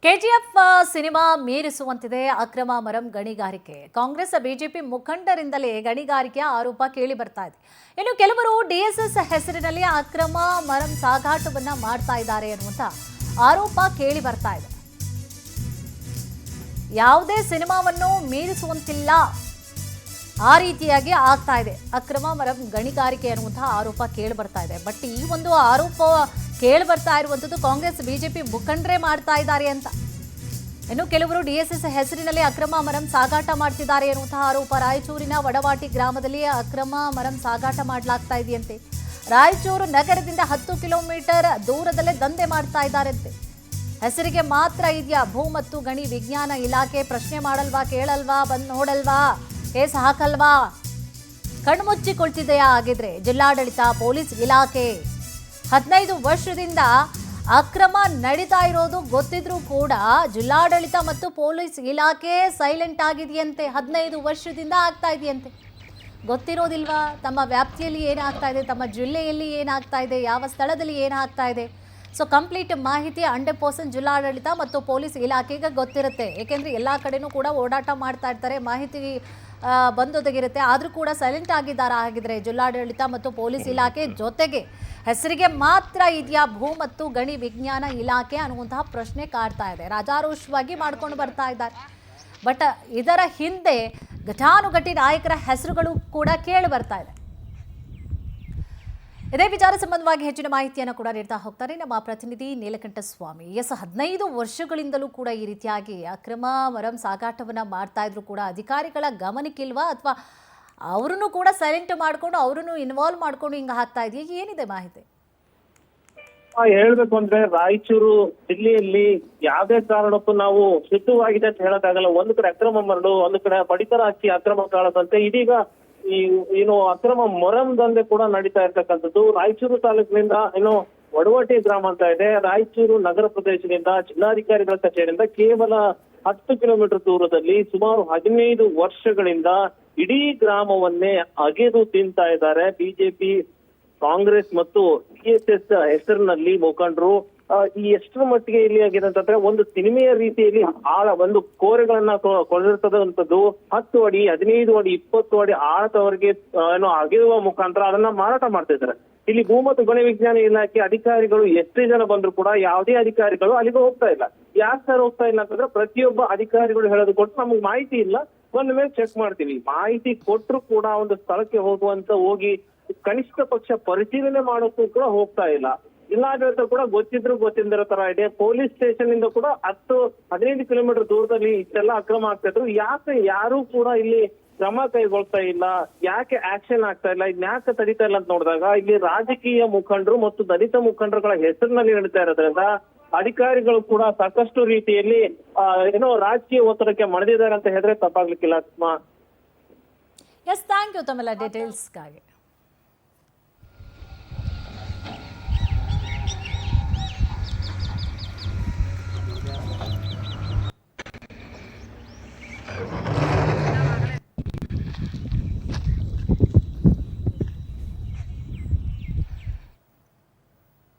KGF cinema ಮೀರಿಸುವಂತಿದೆ ಅಕ್ರಮ ಮರಂ ಗಣಿಗಾರಿಕೆ. Congress BJP ಮುಖಂಡರಿಂದಲೇ ಗಣಿಗಾರಿಕೆಯ ಆರೋಪ ಕೇಳಿ ಬರ್ತಾ ಇದೆ. ಇನ್ನು ಕೆಲವರು ಡಿಎಸ್ಎಸ್ ಹೆಸರಿನಲ್ಲಿ ಅಕ್ರಮ ಮರಂ ಸಾಗಾಟವನ್ನ ಮಾಡ್ತಾ ಇದ್ದಾರೆ ಅನ್ನುವಂತ ಆರೋಪ ಕೇಳಿ ಬರ್ತಾ ಇದೆ. ಯಾವುದೇ ಸಿನಿಮಾವನ್ನು ಮೀರಿಸುವಂತಿಲ್ಲ, ಆ ರೀತಿಯಾಗಿ ಆಗ್ತಾ ಇದೆ ಅಕ್ರಮ ಮರಂ ಗಣಿಗಾರಿಕೆ ಅನ್ನುವಂತಹ ಆರೋಪ ಕೇಳಿ ಬರ್ತಾ ಇದೆ. ಬಟ್ ಈ ಒಂದು ಆರೋಪ ಕೇಳಿ ಬರ್ತಾ ಇರುವಂತದ್ದು ಕಾಂಗ್ರೆಸ್ ಬಿಜೆಪಿ ಮುಖಂಡರೇ ಮಾಡ್ತಾ ಇದ್ದಾರೆ ಅಂತ. ಇನ್ನು ಕೆಲವರು ಡಿಎಸ್ಎಸ್ ಹೆಸರಿನಲ್ಲಿ ಅಕ್ರಮ ಮರಂ ಸಾಗಾಟ ಮಾಡ್ತಿದ್ದಾರೆ ಎನ್ನುವಂತಹ ಆರೋಪ. ರಾಯಚೂರಿನ ವಡವಾಟಿ ಗ್ರಾಮದಲ್ಲಿ ಅಕ್ರಮ ಮರಂ ಸಾಗಾಟ ಮಾಡಲಾಗ್ತಾ ಇದೆಯಂತೆ. ರಾಯಚೂರು ನಗರದಿಂದ 10 ಕಿಲೋಮೀಟರ್ ದೂರದಲ್ಲೇ ದಂಧೆ ಮಾಡ್ತಾ ಇದ್ದಾರಂತೆ. ಹೆಸರಿಗೆ ಮಾತ್ರ ಇದೆಯಾ? ಭೂ ಮತ್ತು ಗಣಿ ವಿಜ್ಞಾನ ಇಲಾಖೆ ಪ್ರಶ್ನೆ ಮಾಡಲ್ವಾ, ಕೇಳಲ್ವಾ, ಬಂದು ನೋಡಲ್ವಾ, ಕೇಸ್ ಹಾಕಲ್ವಾ? ಕಣ್ಮುಚ್ಚಿಕೊಳ್ತಿದೆಯಾ? ಆಗಿದ್ರೆ ಜಿಲ್ಲಾಡಳಿತ, ಪೊಲೀಸ್ ಇಲಾಖೆ 15 ವರ್ಷದಿಂದ ಅಕ್ರಮ ನಡೀತಾ ಇರೋದು ಗೊತ್ತಿದ್ರೂ ಕೂಡ ಜಿಲ್ಲಾಡಳಿತ ಮತ್ತು ಪೊಲೀಸ್ ಇಲಾಖೆ ಸೈಲೆಂಟ್ ಆಗಿದೆಯಂತೆ. 15 ವರ್ಷದಿಂದ ಆಗ್ತಾ ಇದೆಯಂತೆ. ಗೊತ್ತಿರೋದಿಲ್ವಾ ತಮ್ಮ ವ್ಯಾಪ್ತಿಯಲ್ಲಿ ಏನಾಗ್ತಾ ಇದೆ, ತಮ್ಮ ಜಿಲ್ಲೆಯಲ್ಲಿ ಏನಾಗ್ತಾ ಇದೆ, ಯಾವ ಸ್ಥಳದಲ್ಲಿ ಏನಾಗ್ತಾ ಇದೆ? ಸೊ ಕಂಪ್ಲೀಟ್ ಮಾಹಿತಿ 100% ಜಿಲ್ಲಾಡಳಿತ ಮತ್ತು ಪೊಲೀಸ್ ಇಲಾಖೆಗೆ ಗೊತ್ತಿರುತ್ತೆ. ಏಕೆಂದರೆ ಎಲ್ಲ ಕಡೆನೂ ಕೂಡ ಓಡಾಟ ಮಾಡ್ತಾ ಇರ್ತಾರೆ, ಮಾಹಿತಿ ಬಂದೊದಗಿರುತ್ತೆ. ಆದರೂ ಕೂಡ ಸೈಲೆಂಟ್ ಆಗಿದ್ದಾರೆ. ಆಗಿದ್ರೆ ಜಿಲ್ಲಾಡಳಿತ ಮತ್ತು ಪೊಲೀಸ್ ಇಲಾಖೆ ಜೊತೆಗೆ ಹೆಸರಿಗೆ ಮಾತ್ರ ಇದೆಯಾ ಭೂ ಮತ್ತು ಗಣಿ ವಿಜ್ಞಾನ ಇಲಾಖೆ ಅನ್ನುವಂತಹ ಪ್ರಶ್ನೆ ಕಾಡ್ತಾ ಇದೆ. ರಾಜಾರೋಷವಾಗಿ ಮಾಡ್ಕೊಂಡು ಬರ್ತಾ ಇದ್ದಾರೆ. ಬಟ್ ಇದರ ಹಿಂದೆ ಘಟಾನುಘಟಿ ನಾಯಕರ ಹೆಸರುಗಳು ಕೂಡ ಕೇಳಿ ಬರ್ತಾ ಇದೆ. ಇದೇ ವಿಚಾರ ಸಂಬಂಧವಾಗಿ ಹೆಚ್ಚಿನ ಮಾಹಿತಿಯನ್ನು ಕೂಡ ನೀಡ್ತಾ ಹೋಗ್ತಾರೆ ನಮ್ಮ ಪ್ರತಿನಿಧಿ ನೀಲಕಂಠ ಸ್ವಾಮಿ. 15 ವರ್ಷಗಳಿಂದಲೂ ಕೂಡ ಈ ರೀತಿಯಾಗಿ ಅಕ್ರಮ ಮರಂ ಸಾಗಾಟವನ್ನ ಮಾಡ್ತಾ ಇದ್ರು ಕೂಡ ಅಧಿಕಾರಿಗಳ ಗಮನಕ್ಕಿಲ್ವಾ, ಅಥವಾ ಅವರನ್ನು ಕೂಡ ಸೈಲೆಂಟ್ ಮಾಡ್ಕೊಂಡು ಅವರನ್ನು ಇನ್ವಾಲ್ವ್ ಮಾಡ್ಕೊಂಡು ಹಿಂಗ ಹಾಕ್ತಾ ಇದೆಯಾ? ಏನಿದೆ ಮಾಹಿತಿ? ಹೇಳ್ಬೇಕು ಅಂದ್ರೆ ರಾಯಚೂರು ಜಿಲ್ಲೆಯಲ್ಲಿ ಯಾವುದೇ ಕಾರಣಕ್ಕೂ ನಾವು ಸಿದ್ಧವಾಗಿದೆ ಅಂತ ಹೇಳಕ್ಕಾಗಲ್ಲ. ಒಂದು ಕಡೆ ಅಕ್ರಮ ಮರಳು, ಒಂದು ಕಡೆ ಪಡಿತರ ಹಚ್ಚಿ ಅಕ್ರಮ ಕಾಳದಂತೆ ಇದೀಗ ಏನು ಅಕ್ರಮ ಮರಂ ದಂಧೆ ಕೂಡ ನಡೀತಾ ಇರ್ತಕ್ಕಂಥದ್ದು. ರಾಯಚೂರು ತಾಲೂಕಿನಿಂದ ವಡವಾಟಿ ಗ್ರಾಮ ಅಂತ ಇದೆ. ರಾಯಚೂರು ನಗರ ಪ್ರದೇಶದಿಂದ ಜಿಲ್ಲಾಧಿಕಾರಿಗಳ ಕಚೇರಿಯಿಂದ ಕೇವಲ 10 ಕಿಲೋಮೀಟರ್ ದೂರದಲ್ಲಿ ಸುಮಾರು 15 ವರ್ಷಗಳಿಂದ ಇಡೀ ಗ್ರಾಮವನ್ನೇ ಅಗೆದು ತಿಂತಾ ಇದ್ದಾರೆ ಬಿಜೆಪಿ, ಕಾಂಗ್ರೆಸ್ ಮತ್ತು ಡಿಎಸ್ಎಸ್ ಹೆಸರಿನಲ್ಲಿ ಮುಖಂಡರು. ಈ ಎಷ್ಟರ ಮಟ್ಟಿಗೆ ಇಲ್ಲಿ ಆಗಿದೆ ಅಂತಂದ್ರೆ ಒಂದು ಸಿನಿಮೆಯ ರೀತಿಯಲ್ಲಿ ಒಂದು ಕೋರೆಗಳನ್ನ ಕೊಳೆದಿರ್ತದಂಥದ್ದು 10 ಅಡಿ, 15 ಅಡಿ, 20 ಅಡಿ ಆಳದವರೆಗೆ ಅಗೆಯುವ ಮುಖಾಂತರ ಅದನ್ನ ಮಾರಾಟ ಮಾಡ್ತಿದ್ದಾರೆ. ಇಲ್ಲಿ ಭೂ ಮತ್ತು ಗಣಿ ವಿಜ್ಞಾನ ಇಲಾಖೆ ಅಧಿಕಾರಿಗಳು ಎಷ್ಟೇ ಜನ ಬಂದ್ರು ಕೂಡ ಯಾವುದೇ ಅಧಿಕಾರಿಗಳು ಅಲ್ಲಿಗೆ ಹೋಗ್ತಾ ಇಲ್ಲ. ಯಾಕೆ ಸರ್ ಹೋಗ್ತಾ ಇಲ್ಲ ಅಂತಂದ್ರೆ ಪ್ರತಿಯೊಬ್ಬ ಅಧಿಕಾರಿಗಳು ಹೇಳೋದು ಕೊಟ್ಟು ನಮಗ್ ಮಾಹಿತಿ ಇಲ್ಲ, ಒಂದ್ ಮೇಲೆ ಚೆಕ್ ಮಾಡ್ತೀವಿ. ಮಾಹಿತಿ ಕೊಟ್ಟರು ಕೂಡ ಒಂದು ಸ್ಥಳಕ್ಕೆ ಹೋಗಿ ಕನಿಷ್ಠ ಪಕ್ಷ ಪರಿಶೀಲನೆ ಮಾಡೋಕ್ಕೂ ಕೂಡ ಹೋಗ್ತಾ ಇಲ್ಲ. ಜಿಲ್ಲಾಡಳಿತ ಕೂಡ ಗೊತ್ತಿರೋ ತರ ಇದೆ. ಪೊಲೀಸ್ ಸ್ಟೇಷನ್ ಇಂದ ಕೂಡ 10-15 ಕಿಲೋಮೀಟರ್ ದೂರದಲ್ಲಿ ಇಷ್ಟೆಲ್ಲ ಅಕ್ರಮ ಆಗ್ತಾ ಇದ್ರು. ಯಾಕೆ ಯಾರು ಕೂಡ ಇಲ್ಲಿ ಕ್ರಮ ಕೈಗೊಳ್ತಾ ಇಲ್ಲ, ಯಾಕೆ ಆಕ್ಷನ್ ಆಗ್ತಾ ಇಲ್ಲ, ಇದ್ಯಾಕೆ ತಡೀತಾ ಇಲ್ಲ ಅಂತ ನೋಡಿದಾಗ ಇಲ್ಲಿ ರಾಜಕೀಯ ಮುಖಂಡರು ಮತ್ತು ದಲಿತ ಮುಖಂಡರುಗಳ ಹೆಸರಿನಲ್ಲಿ ನಡೀತಾ ಇರೋದ್ರಿಂದ ಅಧಿಕಾರಿಗಳು ಕೂಡ ಸಾಕಷ್ಟು ರೀತಿಯಲ್ಲಿ ರಾಜಕೀಯ ಒತ್ತಡಕ್ಕೆ ಮಣಿದಿದ್ದಾರೆ ಅಂತ ಹೇಳಿದ್ರೆ ತಪ್ಪಾಗ್ಲಿಕ್ಕಿಲ್ಲ. ಎಸ್, ಥ್ಯಾಂಕ್ ಯು ತಮ್ಮೆಲ್ಲ ಡೀಟೇಲ್ಸ್ಗಾಗಿ.